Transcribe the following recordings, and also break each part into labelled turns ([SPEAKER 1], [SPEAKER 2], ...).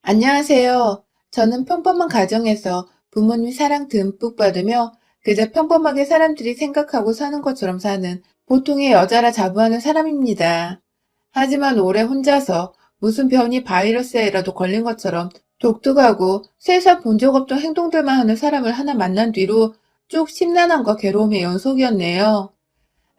[SPEAKER 1] 안녕하세요. 저는 평범한 가정에서 부모님 사랑 듬뿍 받으며 그저 평범하게 사람들이 생각하고 사는 것처럼 사는 보통의 여자라 자부하는 사람입니다. 하지만 오래 혼자서 무슨 병이 바이러스에라도 걸린 것처럼 독특하고 세상 본 적 없던 행동들만 하는 사람을 하나 만난 뒤로 쭉 심란함과 괴로움의 연속이었네요.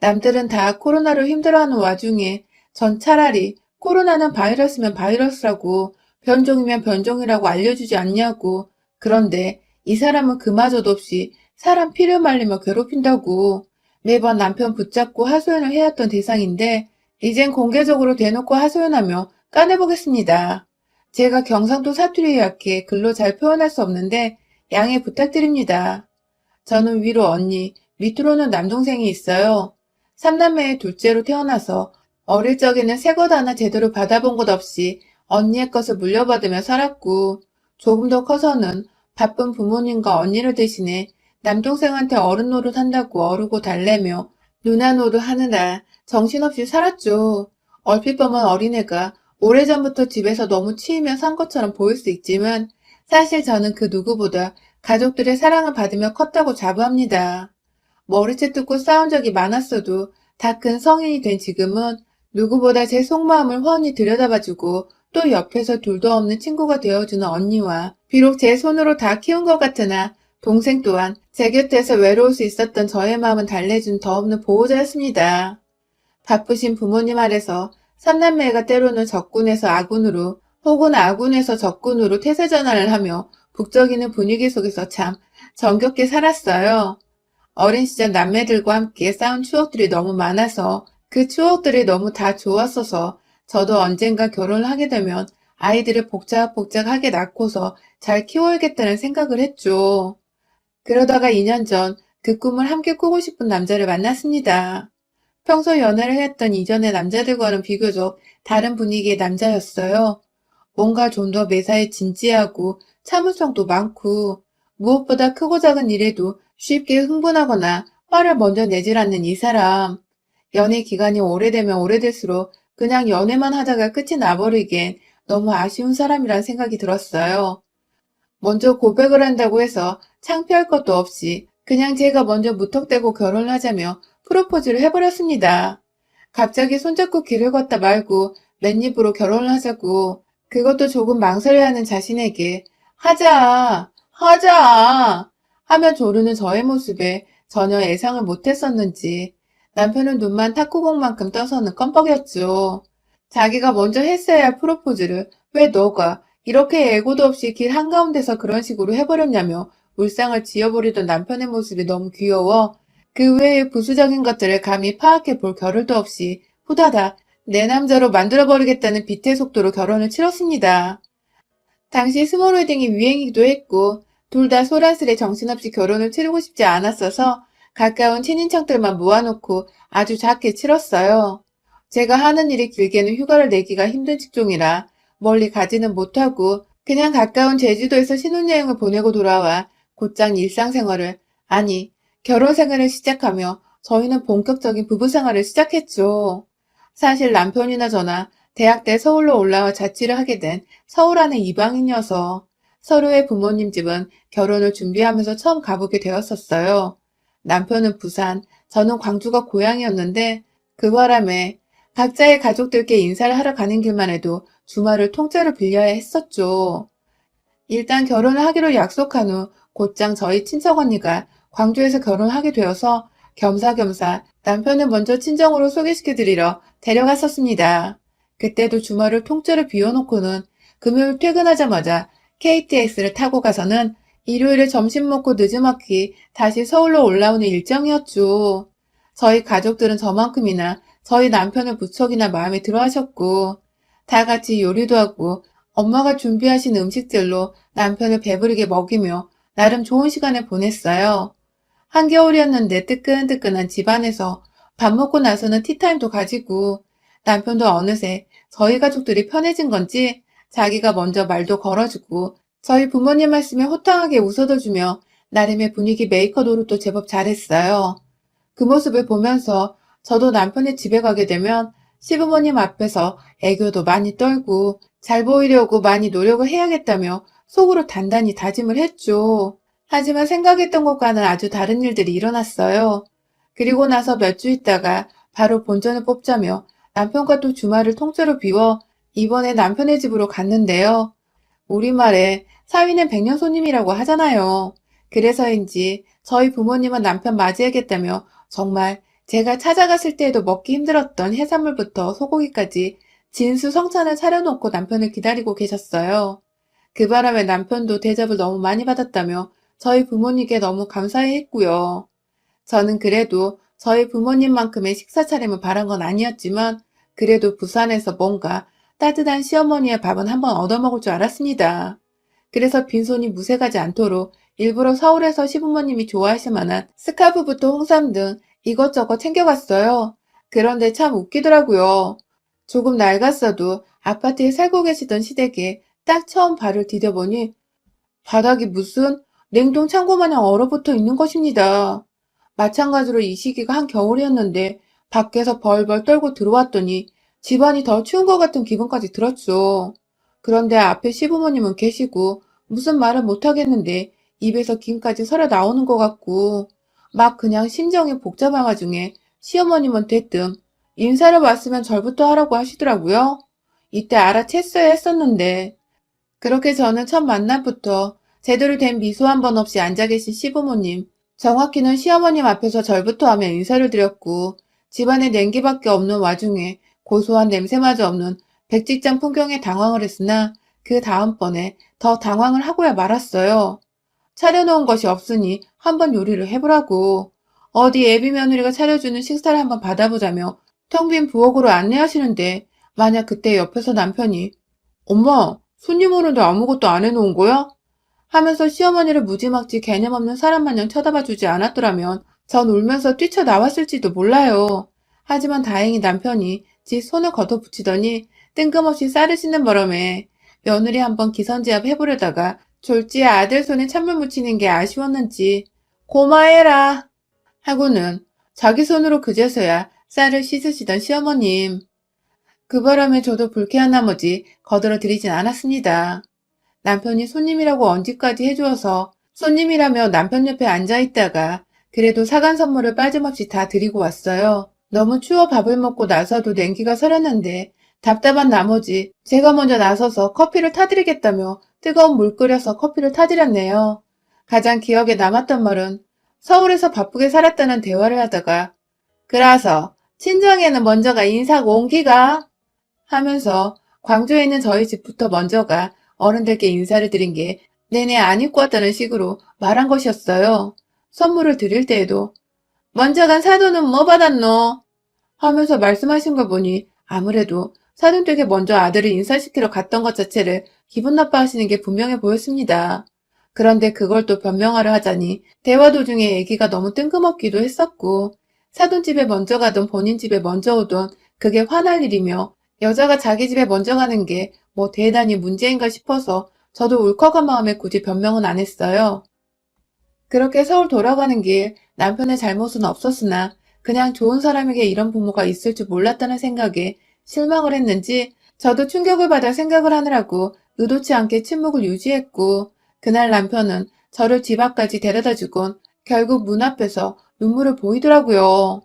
[SPEAKER 1] 남들은 다 코로나로 힘들어하는 와중에 전 차라리 코로나는 바이러스면 바이러스라고 변종이면 변종이라고 알려주지 않냐고. 그런데 이 사람은 그마저도 없이 사람 피를 말리며 괴롭힌다고. 매번 남편 붙잡고 하소연을 해왔던 대상인데 이젠 공개적으로 대놓고 하소연하며 까내보겠습니다. 제가 경상도 사투리에 약해 글로 잘 표현할 수 없는데 양해 부탁드립니다. 저는 위로 언니, 밑으로는 남동생이 있어요. 삼남매의 둘째로 태어나서 어릴 적에는 새 것 하나 제대로 받아본 것 없이 언니의 것을 물려받으며 살았고, 조금 더 커서는 바쁜 부모님과 언니를 대신해 남동생한테 어른 노릇 한다고 어르고 달래며 누나 노릇 하느라 정신없이 살았죠. 얼핏 보면 어린애가 오래전부터 집에서 너무 치이며 산 것처럼 보일 수 있지만 사실 저는 그 누구보다 가족들의 사랑을 받으며 컸다고 자부합니다. 머리채 뜯고 싸운 적이 많았어도 다 큰 성인이 된 지금은 누구보다 제 속마음을 훤히 들여다봐주고 또 옆에서 둘도 없는 친구가 되어주는 언니와 비록 제 손으로 다 키운 것 같으나 동생 또한 제 곁에서 외로울 수 있었던 저의 마음은 달래준 더 없는 보호자였습니다. 바쁘신 부모님 아래서 삼남매가 때로는 적군에서 아군으로 혹은 아군에서 적군으로 태세 전환을 하며 북적이는 분위기 속에서 참 정겹게 살았어요. 어린 시절 남매들과 함께 싸운 추억들이 너무 많아서 그 추억들이 너무 다 좋았어서 저도 언젠가 결혼을 하게 되면 아이들을 복작복작하게 낳고서 잘 키워야겠다는 생각을 했죠. 그러다가 2년 전 그 꿈을 함께 꾸고 싶은 남자를 만났습니다. 평소 연애를 했던 이전의 남자들과는 비교적 다른 분위기의 남자였어요. 뭔가 좀 더 매사에 진지하고 참을성도 많고 무엇보다 크고 작은 일에도 쉽게 흥분하거나 화를 먼저 내질 않는 이 사람. 연애 기간이 오래되면 오래될수록 그냥 연애만 하다가 끝이 나버리기엔 너무 아쉬운 사람이란 생각이 들었어요. 먼저 고백을 한다고 해서 창피할 것도 없이 그냥 제가 먼저 무턱대고 결혼을 하자며 프로포즈를 해버렸습니다. 갑자기 손잡고 길을 걷다 말고 맨입으로 결혼을 하자고, 그것도 조금 망설여하는 자신에게 하자, 하자 하며 조르는 저의 모습에 전혀 예상을 못했었는지 남편은 눈만 탁구공만큼 떠서는 껌뻑였죠. 자기가 먼저 했어야 할 프로포즈를 왜 너가 이렇게 예고도 없이 길 한가운데서 그런 식으로 해버렸냐며 울상을 지어버리던 남편의 모습이 너무 귀여워 그 외의 부수적인 것들을 감히 파악해 볼 겨를도 없이 후다닥 내 남자로 만들어버리겠다는 빛의 속도로 결혼을 치렀습니다. 당시 스몰 웨딩이 유행이기도 했고 둘 다 소란스레 정신없이 결혼을 치르고 싶지 않았어서 가까운 친인척들만 모아놓고 아주 작게 치렀어요. 제가 하는 일이 길게는 휴가를 내기가 힘든 직종이라 멀리 가지는 못하고 그냥 가까운 제주도에서 신혼여행을 보내고 돌아와 곧장 일상생활을, 아니 결혼 생활을 시작하며 저희는 본격적인 부부 생활을 시작했죠. 사실 남편이나 저나 대학 때 서울로 올라와 자취를 하게 된 서울 안의 이방인이어서 서로의 부모님 집은 결혼을 준비하면서 처음 가보게 되었었어요. 남편은 부산, 저는 광주가 고향이었는데 그 바람에 각자의 가족들께 인사를 하러 가는 길만 해도 주말을 통째로 빌려야 했었죠. 일단 결혼을 하기로 약속한 후 곧장 저희 친척 언니가 광주에서 결혼하게 되어서 겸사겸사 남편을 먼저 친정으로 소개시켜드리러 데려갔었습니다. 그때도 주말을 통째로 비워놓고는 금요일 퇴근하자마자 KTX를 타고 가서는 일요일에 점심 먹고 늦지막히 다시 서울로 올라오는 일정이었죠. 저희 가족들은 저만큼이나 저희 남편을 무척이나 마음에 들어 하셨고, 다 같이 요리도 하고 엄마가 준비하신 음식들로 남편을 배부르게 먹이며 나름 좋은 시간을 보냈어요. 한겨울이었는데 뜨끈뜨끈한 집안에서 밥 먹고 나서는 티타임도 가지고 남편도 어느새 저희 가족들이 편해진 건지 자기가 먼저 말도 걸어주고 저희 부모님 말씀에 호탕하게 웃어줘주며 나름의 분위기 메이커 노릇도 제법 잘했어요. 그 모습을 보면서 저도 남편의 집에 가게 되면 시부모님 앞에서 애교도 많이 떨고 잘 보이려고 많이 노력을 해야겠다며 속으로 단단히 다짐을 했죠. 하지만 생각했던 것과는 아주 다른 일들이 일어났어요. 그리고 나서 몇 주 있다가 바로 본전을 뽑자며 남편과 또 주말을 통째로 비워 이번에 남편의 집으로 갔는데요. 우리말에 사위는 백년 손님이라고 하잖아요. 그래서인지 저희 부모님은 남편 맞이하겠다며 정말 제가 찾아갔을 때에도 먹기 힘들었던 해산물부터 소고기까지 진수성찬을 차려놓고 남편을 기다리고 계셨어요. 그 바람에 남편도 대접을 너무 많이 받았다며 저희 부모님께 너무 감사해 했고요. 저는 그래도 저희 부모님만큼의 식사 차림을 바란 건 아니었지만 그래도 부산에서 뭔가 따뜻한 시어머니의 밥은 한번 얻어먹을 줄 알았습니다. 그래서 빈손이 무색하지 않도록 일부러 서울에서 시부모님이 좋아하실 만한 스카프부터 홍삼 등 이것저것 챙겨갔어요. 그런데 참 웃기더라고요. 조금 낡았어도 아파트에 살고 계시던 시댁에 딱 처음 발을 디뎌보니 바닥이 무슨 냉동 창고 마냥 얼어붙어 있는 것입니다. 마찬가지로 이 시기가 한겨울이었는데 밖에서 벌벌 떨고 들어왔더니 집안이 더 추운 것 같은 기분까지 들었죠. 그런데 앞에 시부모님은 계시고 무슨 말을 못하겠는데 입에서 김까지 서려 나오는 것 같고 막 그냥 심정이 복잡한 와중에 시어머님은 대뜸 인사를 왔으면 절부터 하라고 하시더라고요. 이때 알아챘어야 했었는데 그렇게 저는 첫 만남부터 제대로 된 미소 한 번 없이 앉아 계신 시부모님, 정확히는 시어머님 앞에서 절부터 하며 인사를 드렸고 집안에 냉기밖에 없는 와중에 고소한 냄새마저 없는 백직장 풍경에 당황을 했으나 그 다음번에 더 당황을 하고야 말았어요. 차려놓은 것이 없으니 한번 요리를 해보라고. 어디 애비 며느리가 차려주는 식사를 한번 받아보자며 텅 빈 부엌으로 안내하시는데 만약 그때 옆에서 남편이 엄마, 손님 오는데 아무것도 안 해놓은 거야? 하면서 시어머니를 무지막지 개념 없는 사람 마냥 쳐다봐주지 않았더라면 전 울면서 뛰쳐나왔을지도 몰라요. 하지만 다행히 남편이 지 손을 걷어붙이더니 뜬금없이 쌀을 씻는 바람에 며느리 한번 기선제압 해보려다가 졸지에 아들 손에 찬물 묻히는 게 아쉬웠는지 고마해라 하고는 자기 손으로 그제서야 쌀을 씻으시던 시어머님. 그 바람에 저도 불쾌한 나머지 거들어 드리진 않았습니다. 남편이 손님이라고 언지까지 해주어서 손님이라며 남편 옆에 앉아있다가 그래도 사간 선물을 빠짐없이 다 드리고 왔어요. 너무 추워 밥을 먹고 나서도 냉기가 서렸는데 답답한 나머지 제가 먼저 나서서 커피를 타드리겠다며 뜨거운 물 끓여서 커피를 타드렸네요. 가장 기억에 남았던 말은 서울에서 바쁘게 살았다는 대화를 하다가 그래서 친정에는 먼저가 인사고 옹기가 하면서 광주에 있는 저희 집부터 먼저가 어른들께 인사를 드린 게 내내 안 입고 왔다는 식으로 말한 것이었어요. 선물을 드릴 때에도 먼저 간 사돈은 뭐 받았노? 하면서 말씀하신 걸 보니 아무래도 사돈댁에 먼저 아들을 인사시키러 갔던 것 자체를 기분 나빠하시는 게 분명해 보였습니다. 그런데 그걸 또 변명하려 하자니 대화 도중에 얘기가 너무 뜬금없기도 했었고 사돈집에 먼저 가던 본인 집에 먼저 오던 그게 화날 일이며 여자가 자기 집에 먼저 가는 게 뭐 대단히 문제인가 싶어서 저도 울컥한 마음에 굳이 변명은 안 했어요. 그렇게 서울 돌아가는 길 남편의 잘못은 없었으나 그냥 좋은 사람에게 이런 부모가 있을 줄 몰랐다는 생각에 실망을 했는지 저도 충격을 받아 생각을 하느라고 의도치 않게 침묵을 유지했고 그날 남편은 저를 집 앞까지 데려다 주곤 결국 문 앞에서 눈물을 보이더라고요.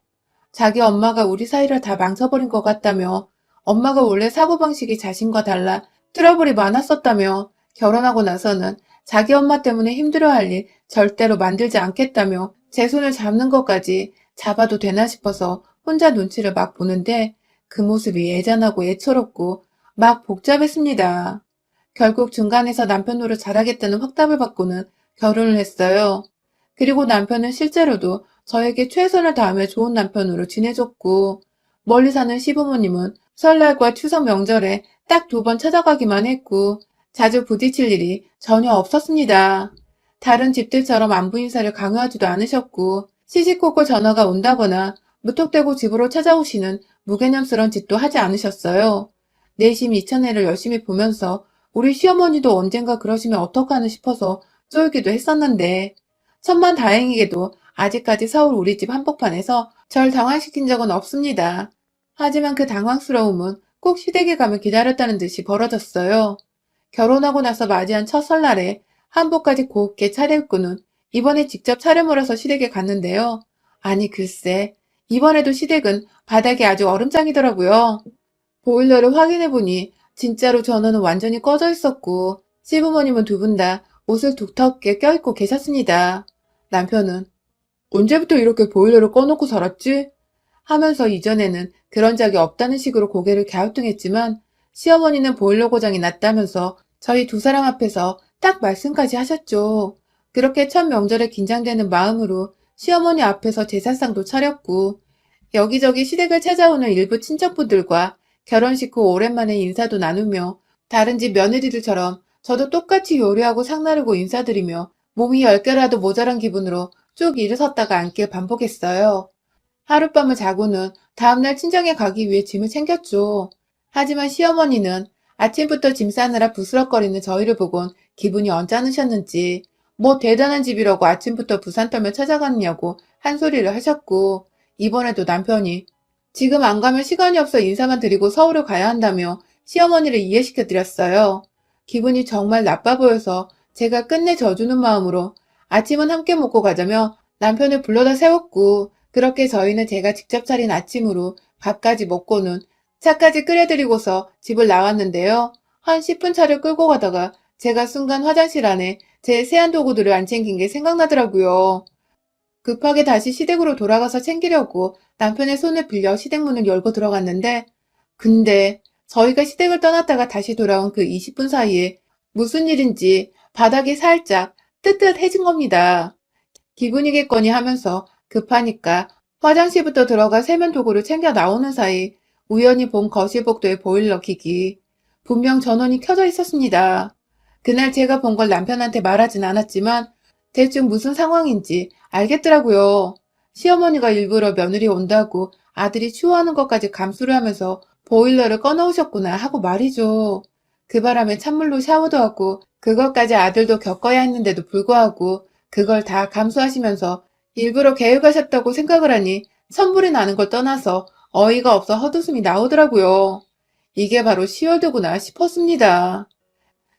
[SPEAKER 1] 자기 엄마가 우리 사이를 다 망쳐버린 것 같다며 엄마가 원래 사고방식이 자신과 달라 트러블이 많았었다며 결혼하고 나서는 자기 엄마 때문에 힘들어할 일 절대로 만들지 않겠다며 제 손을 잡는 것까지 잡아도 되나 싶어서 혼자 눈치를 막 보는데 그 모습이 애잔하고 애처롭고 막 복잡했습니다. 결국 중간에서 남편 노릇 잘하겠다는 확답을 받고는 결혼을 했어요. 그리고 남편은 실제로도 저에게 최선을 다하며 좋은 남편으로 지내줬고 멀리 사는 시부모님은 설날과 추석 명절에 딱 2번 찾아가기만 했고 자주 부딪힐 일이 전혀 없었습니다. 다른 집들처럼 안부 인사를 강요하지도 않으셨고 시시콜콜 전화가 온다거나 무턱대고 집으로 찾아오시는 무개념스러운 짓도 하지 않으셨어요. 내심 이천애를 열심히 보면서 우리 시어머니도 언젠가 그러시면 어떡하나 싶어서 쫄기도 했었는데 천만 다행히게도 아직까지 서울 우리 집 한복판에서 절 당황시킨 적은 없습니다. 하지만 그 당황스러움은 꼭 시댁에 가면 기다렸다는 듯이 벌어졌어요. 결혼하고 나서 맞이한 첫 설날에 한복까지 곱게 차려입고는 이번에 직접 차려물어서 시댁에 갔는데요. 아니 글쎄, 이번에도 시댁은 바닥이 아주 얼음장이더라고요. 보일러를 확인해보니 진짜로 전원은 완전히 꺼져 있었고 시부모님은 두 분 다 옷을 두텁게 껴입고 계셨습니다. 남편은 언제부터 이렇게 보일러를 꺼놓고 살았지? 하면서 이전에는 그런 적이 없다는 식으로 고개를 갸우뚱했지만 시어머니는 보일러 고장이 났다면서 저희 두 사람 앞에서 딱 말씀까지 하셨죠. 그렇게 첫 명절에 긴장되는 마음으로 시어머니 앞에서 제사상도 차렸고 여기저기 시댁을 찾아오는 일부 친척분들과 결혼식 후 오랜만에 인사도 나누며 다른 집 며느리들처럼 저도 똑같이 요리하고 상 나르고 인사드리며 몸이 10개라도 모자란 기분으로 쭉 일어섰다가 앉길 반복했어요. 하룻밤을 자고는 다음날 친정에 가기 위해 짐을 챙겼죠. 하지만 시어머니는 아침부터 짐 싸느라 부스럭거리는 저희를 보곤 기분이 언짢으셨는지 뭐 대단한 집이라고 아침부터 부산 떨며 찾아갔냐고 한 소리를 하셨고 이번에도 남편이 지금 안 가면 시간이 없어 인사만 드리고 서울을 가야 한다며 시어머니를 이해시켜드렸어요. 기분이 정말 나빠 보여서 제가 끝내 져주는 마음으로 아침은 함께 먹고 가자며 남편을 불러다 세웠고 그렇게 저희는 제가 직접 차린 아침으로 밥까지 먹고는 차까지 끓여드리고서 집을 나왔는데요. 한 10분 차를 끌고 가다가 제가 순간 화장실 안에 제 세안도구들을 안 챙긴 게 생각나더라고요. 급하게 다시 시댁으로 돌아가서 챙기려고 남편의 손을 빌려 시댁 문을 열고 들어갔는데 근데 저희가 시댁을 떠났다가 다시 돌아온 그 20분 사이에 무슨 일인지 바닥이 살짝 뜨뜻해진 겁니다. 기분이겠거니 하면서 급하니까 화장실부터 들어가 세면 도구를 챙겨 나오는 사이 우연히 본 거실복도의 보일러 기기. 분명 전원이 켜져 있었습니다. 그날 제가 본 걸 남편한테 말하진 않았지만 대충 무슨 상황인지 알겠더라고요. 시어머니가 일부러 며느리 온다고 아들이 추워하는 것까지 감수를 하면서 보일러를 꺼놓으셨구나 하고 말이죠. 그 바람에 찬물로 샤워도 하고 그것까지 아들도 겪어야 했는데도 불구하고 그걸 다 감수하시면서 일부러 계획하셨다고 생각을 하니 선물이 나는 걸 떠나서 어이가 없어 헛웃음이 나오더라고요. 이게 바로 시월드구나 싶었습니다.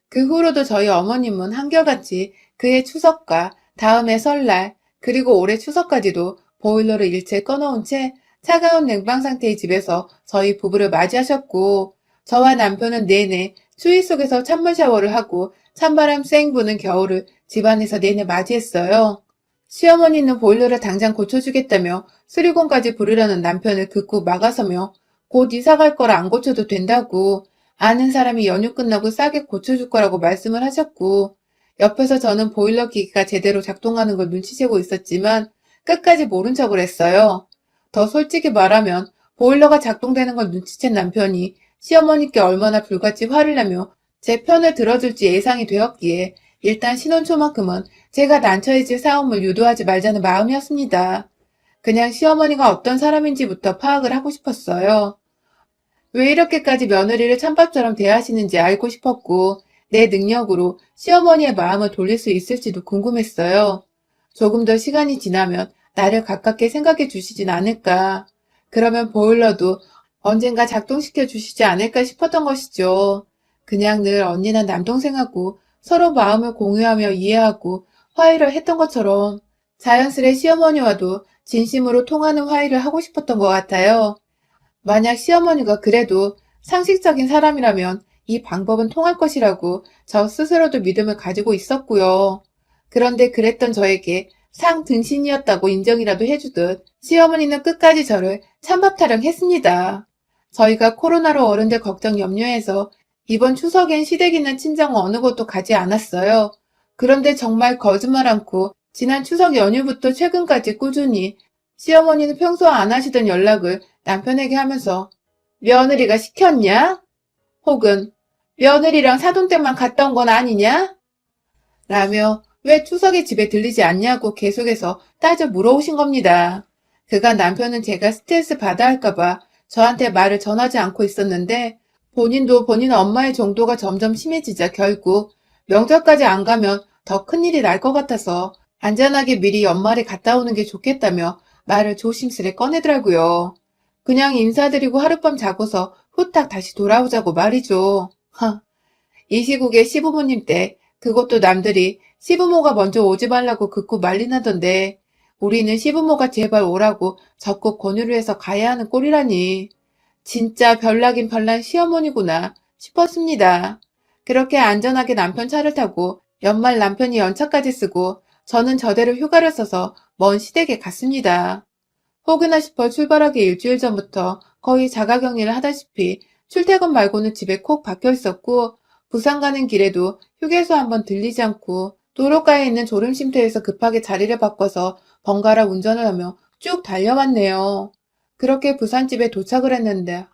[SPEAKER 1] 그 후로도 저희 어머님은 한결같이 그해 추석과 다음해 설날 그리고 올해 추석까지도 보일러를 일체 꺼놓은 채 차가운 냉방 상태의 집에서 저희 부부를 맞이하셨고 저와 남편은 내내 추위 속에서 찬물 샤워를 하고 찬바람 쌩 부는 겨울을 집안에서 내내 맞이했어요. 시어머니는 보일러를 당장 고쳐주겠다며 수리공까지 부르려는 남편을 극구 막아서며 곧 이사 갈 거라 안 고쳐도 된다고 아는 사람이 연휴 끝나고 싸게 고쳐줄 거라고 말씀을 하셨고 옆에서 저는 보일러 기기가 제대로 작동하는 걸 눈치채고 있었지만 끝까지 모른 척을 했어요. 더 솔직히 말하면 보일러가 작동되는 걸 눈치챈 남편이 시어머니께 얼마나 불같이 화를 내며 제 편을 들어줄지 예상이 되었기에 일단 신혼 초만큼은 제가 난처해질 싸움을 유도하지 말자는 마음이었습니다. 그냥 시어머니가 어떤 사람인지부터 파악을 하고 싶었어요. 왜 이렇게까지 며느리를 찬밥처럼 대하시는지 알고 싶었고 내 능력으로 시어머니의 마음을 돌릴 수 있을지도 궁금했어요. 조금 더 시간이 지나면 나를 가깝게 생각해 주시진 않을까. 그러면 보일러도 언젠가 작동시켜 주시지 않을까 싶었던 것이죠. 그냥 늘 언니나 남동생하고 서로 마음을 공유하며 이해하고 화해를 했던 것처럼 자연스레 시어머니와도 진심으로 통하는 화해를 하고 싶었던 것 같아요. 만약 시어머니가 그래도 상식적인 사람이라면 이 방법은 통할 것이라고 저 스스로도 믿음을 가지고 있었고요. 그런데 그랬던 저에게 상 등신이었다고 인정이라도 해주듯 시어머니는 끝까지 저를 찬밥 타령했습니다. 저희가 코로나로 어른들 걱정 염려해서 이번 추석엔 시댁 있는 친정 어느 곳도 가지 않았어요. 그런데 정말 거짓말 않고 지난 추석 연휴부터 최근까지 꾸준히 시어머니는 평소 안 하시던 연락을 남편에게 하면서 며느리가 시켰냐? 혹은 며느리랑 사돈댁만 갔다 온 건 아니냐? 라며 왜 추석에 집에 들리지 않냐고 계속해서 따져 물어오신 겁니다. 그간 남편은 제가 스트레스 받아 할까봐 저한테 말을 전하지 않고 있었는데 본인도 본인 엄마의 정도가 점점 심해지자 결국 명절까지 안 가면 더 큰일이 날 것 같아서 안전하게 미리 연말에 갔다 오는 게 좋겠다며 말을 조심스레 꺼내더라고요. 그냥 인사드리고 하룻밤 자고서 후딱 다시 돌아오자고 말이죠. 이 시국에 시부모님 때 그것도 남들이 시부모가 먼저 오지 말라고 극구 난리 나던데 우리는 시부모가 제발 오라고 적극 권유를 해서 가야 하는 꼴이라니. 진짜 별나긴 별난 시어머니구나 싶었습니다. 그렇게 안전하게 남편 차를 타고 연말 남편이 연차까지 쓰고 저는 저대로 휴가를 써서 먼 시댁에 갔습니다. 혹여나 싶어 출발하기 일주일 전부터 거의 자가격리를 하다시피 출퇴근 말고는 집에 콕 박혀 있었고 부산 가는 길에도 휴게소 한번 들리지 않고 도로가에 있는 졸음쉼터에서 급하게 자리를 바꿔서 번갈아 운전을 하며 쭉 달려왔네요. 그렇게 부산집에 도착을 했는데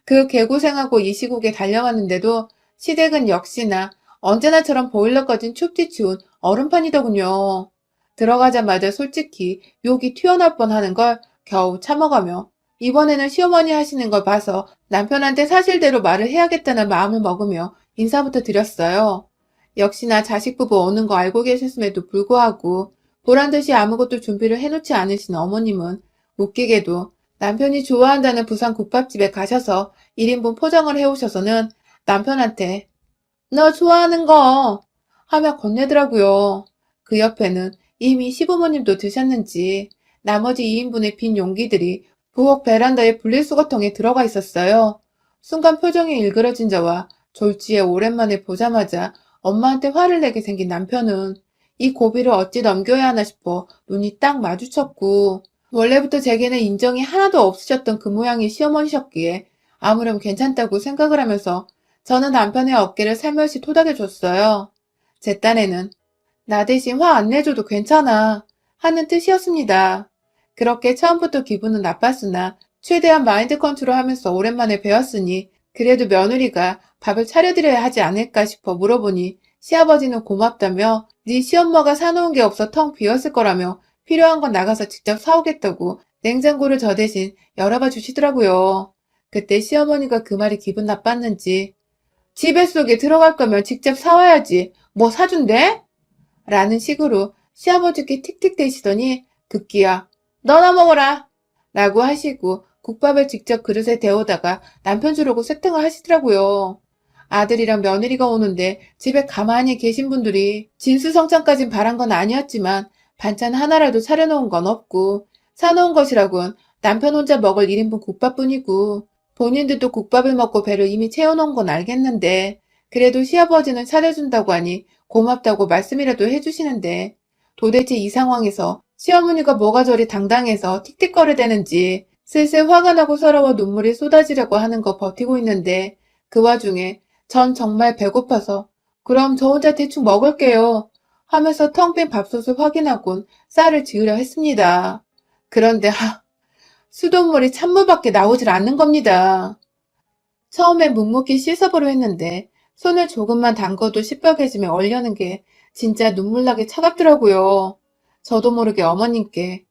[SPEAKER 1] 그 개고생하고 이 시국에 달려왔는데도 시댁은 역시나 언제나처럼 보일러 꺼진 춥디 추운 얼음판이더군요. 들어가자마자 솔직히 욕이 튀어나올 뻔하는 걸 겨우 참아가며 이번에는 시어머니 하시는 걸 봐서 남편한테 사실대로 말을 해야겠다는 마음을 먹으며 인사부터 드렸어요. 역시나 자식 부부 오는 거 알고 계셨음에도 불구하고 보란듯이 아무것도 준비를 해놓지 않으신 어머님은 웃기게도 남편이 좋아한다는 부산 국밥집에 가셔서 1인분 포장을 해오셔서는 남편한테 너 좋아하는 거 하며 건네더라고요. 그 옆에는 이미 시부모님도 드셨는지 나머지 2인분의 빈 용기들이 부엌 베란다의 분리수거통에 들어가 있었어요. 순간 표정이 일그러진 저와 졸지에 오랜만에 보자마자 엄마한테 화를 내게 생긴 남편은 이 고비를 어찌 넘겨야 하나 싶어 눈이 딱 마주쳤고 원래부터 제게는 인정이 하나도 없으셨던 그 모양의 시어머니셨기에 아무렴 괜찮다고 생각을 하면서 저는 남편의 어깨를 살며시 토닥여줬어요. 제 딴에는 나 대신 화 안 내줘도 괜찮아 하는 뜻이었습니다. 그렇게 처음부터 기분은 나빴으나 최대한 마인드 컨트롤하면서 오랜만에 배웠으니 그래도 며느리가 밥을 차려드려야 하지 않을까 싶어 물어보니 시아버지는 고맙다며 네 시엄마가 사놓은 게 없어 텅 비었을 거라며 필요한 건 나가서 직접 사오겠다고 냉장고를 저 대신 열어봐 주시더라고요. 그때 시어머니가 그 말이 기분 나빴는지 집에 속에 들어갈 거면 직접 사와야지 뭐 사준대? 라는 식으로 시아버지께 틱틱대시더니 급기야 너나 먹어라 라고 하시고 국밥을 직접 그릇에 데워다가 남편 주려고 세팅을 하시더라고요. 아들이랑 며느리가 오는데 집에 가만히 계신 분들이 진수성찬까진 바란 건 아니었지만 반찬 하나라도 차려놓은 건 없고 사놓은 것이라곤 남편 혼자 먹을 1인분 국밥뿐이고 본인들도 국밥을 먹고 배를 이미 채워놓은 건 알겠는데 그래도 시아버지는 차려준다고 하니 고맙다고 말씀이라도 해주시는데 도대체 이 상황에서 시어머니가 뭐가 저리 당당해서 틱틱거리대는지 슬슬 화가 나고 서러워 눈물이 쏟아지려고 하는 거 버티고 있는데 그 와중에 전 정말 배고파서 그럼 저 혼자 대충 먹을게요 하면서 텅 빈 밥솥을 확인하곤 쌀을 지으려 했습니다. 그런데 수돗물이 찬물밖에 나오질 않는 겁니다. 처음에 묵묵히 씻어보려 했는데 손을 조금만 담궈도 시뻘개지며 얼려는 게 진짜 눈물나게 차갑더라고요. 저도 모르게 어머님께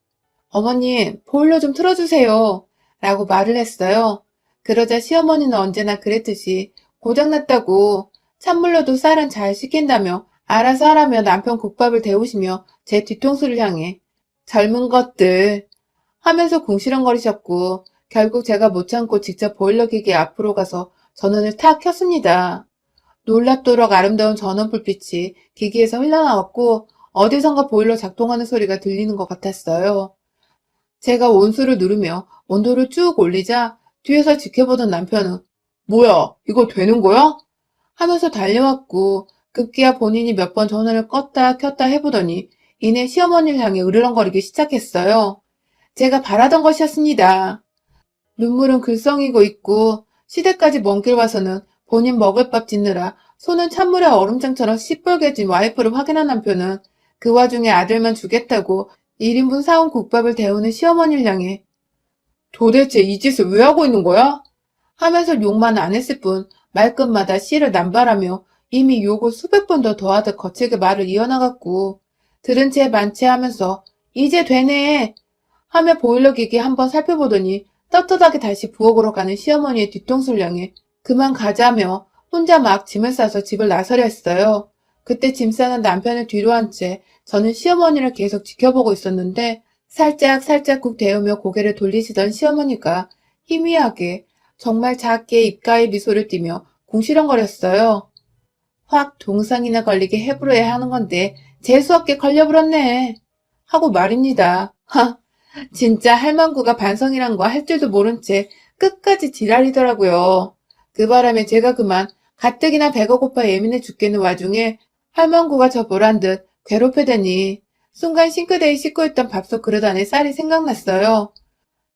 [SPEAKER 1] 어머님 보일러 좀 틀어주세요 라고 말을 했어요. 그러자 시어머니는 언제나 그랬듯이 고장났다고 찬물로도 쌀은 잘 식힌다며 알아서 하라며 남편 국밥을 데우시며 제 뒤통수를 향해 젊은 것들 하면서 궁시렁거리셨고 결국 제가 못 참고 직접 보일러 기계 앞으로 가서 전원을 탁 켰습니다. 놀랍도록 아름다운 전원 불빛이 기기에서 흘러나왔고 어디선가 보일러 작동하는 소리가 들리는 것 같았어요. 제가 온수를 누르며 온도를 쭉 올리자 뒤에서 지켜보던 남편은 뭐야 이거 되는 거야? 하면서 달려왔고 급기야 본인이 몇 번 전원을 껐다 켰다 해보더니 이내 시어머니를 향해 으르렁거리기 시작했어요. 제가 바라던 것이었습니다. 눈물은 글썽이고 있고 시댁까지 먼 길 와서는 본인 먹을 밥 짓느라 손은 찬물에 얼음장처럼 시뻘개진 와이프를 확인한 남편은 그 와중에 아들만 주겠다고 1인분 사온 국밥을 데우는 시어머니를 향해 도대체 이 짓을 왜 하고 있는 거야? 하면서 욕만 안 했을 뿐 말끝마다 씨를 남발하며 이미 욕을 수백 번 더 더하듯 거칠게 말을 이어나갔고 들은 채 만취하면서 이제 되네 하며 보일러 기기 한번 살펴보더니 떳떳하게 다시 부엌으로 가는 시어머니의 뒤통수를 향해 그만 가자며 혼자 막 짐을 싸서 집을 나서려 했어요. 그때 짐 싸는 남편을 뒤로 한 채 저는 시어머니를 계속 지켜보고 있었는데 살짝 국 데우며 고개를 돌리시던 시어머니가 희미하게 정말 작게 입가에 미소를 띠며 궁시렁거렸어요. 확 동상이나 걸리게 해부러야 하는 건데 재수없게 걸려버렸네. 하고 말입니다. 하, 진짜 할망구가 반성이란 거 할 줄도 모른 채 끝까지 지랄이더라고요. 그 바람에 제가 그만 가뜩이나 배가 고파 예민해 죽겠는 와중에 할망구가 저 보란 듯 괴롭히더니 순간 싱크대에 씻고 있던 밥솥 그릇 안에 쌀이 생각났어요.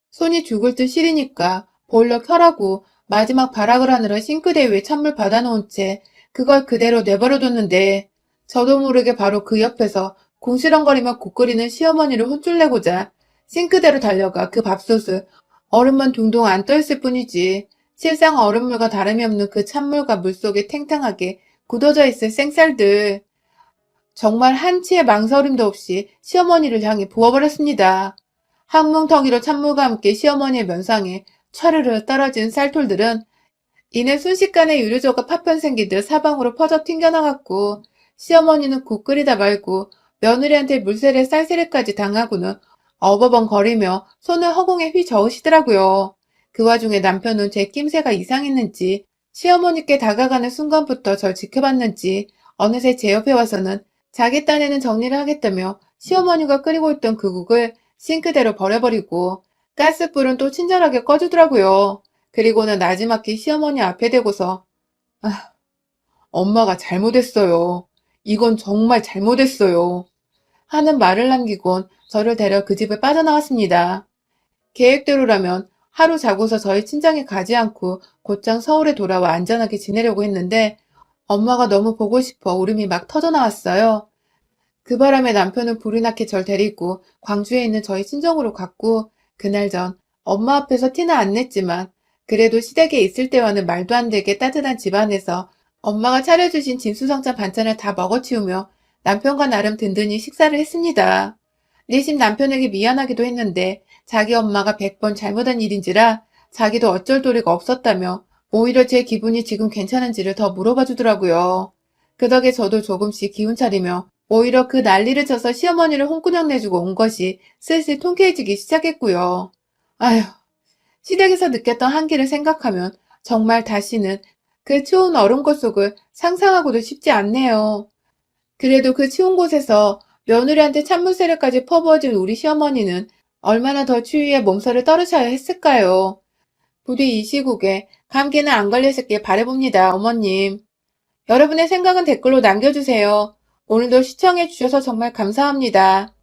[SPEAKER 1] 손이 죽을 듯 시리니까 보일러 켜라고 마지막 발악을 하느라 싱크대 위에 찬물 받아놓은 채 그걸 그대로 내버려뒀는데 저도 모르게 바로 그 옆에서 궁시렁거리며 국 끓이는 시어머니를 혼쭐내고자 싱크대로 달려가 그 밥솥을 얼음만 둥둥 안 떠있을 뿐이지 실상 얼음물과 다름이 없는 그 찬물과 물속에 탱탱하게 굳어져 있을 생쌀들 정말 한치의 망설임도 없이 시어머니를 향해 부어버렸습니다. 항문턱이로 찬물과 함께 시어머니의 면상에 차르르 떨어진 쌀톨들은 이내 순식간에 유리조가 파편 생기듯 사방으로 퍼져 튕겨나갔고 시어머니는 국 끓이다 말고 며느리한테 물세례 쌀세례까지 당하고는 어버벙거리며 손을 허공에 휘저으시더라고요. 그 와중에 남편은 제 낌새가 이상했는지 시어머니께 다가가는 순간부터 절 지켜봤는지 어느새 제 옆에 와서는 자기 딴에는 정리를 하겠다며 시어머니가 끓이고 있던 그 국을 싱크대로 버려버리고 가스불은 또 친절하게 꺼주더라고요. 그리고는 나지막히 시어머니 앞에 대고서 아, 엄마가 잘못했어요. 이건 정말 잘못했어요. 하는 말을 남기곤 저를 데려 그 집을 빠져나왔습니다. 계획대로라면 하루 자고서 저희 친정에 가지 않고 곧장 서울에 돌아와 안전하게 지내려고 했는데 엄마가 너무 보고 싶어 울음이 막 터져나왔어요. 그 바람에 남편은 불이 나게 절 데리고 광주에 있는 저희 친정으로 갔고 그날 전 엄마 앞에서 티는 안 냈지만 그래도 시댁에 있을 때와는 말도 안 되게 따뜻한 집안에서 엄마가 차려주신 진수성찬 반찬을 다 먹어치우며 남편과 나름 든든히 식사를 했습니다. 내심 남편에게 미안하기도 했는데 자기 엄마가 100번 잘못한 일인지라 자기도 어쩔 도리가 없었다며 오히려 제 기분이 지금 괜찮은지를 더 물어봐 주더라고요. 그 덕에 저도 조금씩 기운 차리며 오히려 그 난리를 쳐서 시어머니를 홍구녕 내주고 온 것이 슬슬 통쾌해지기 시작했고요. 아휴, 시댁에서 느꼈던 한기를 생각하면 정말 다시는 그 추운 얼음꽃 속을 상상하고도 싶지 않네요. 그래도 그 추운 곳에서 며느리한테 찬물 세례까지 퍼부어진 우리 시어머니는 얼마나 더 추위에 몸살을 떨으셔야 했을까요? 부디 이 시국에 감기는 안 걸리셨길 바라봅니다, 어머님. 여러분의 생각은 댓글로 남겨주세요. 오늘도 시청해주셔서 정말 감사합니다.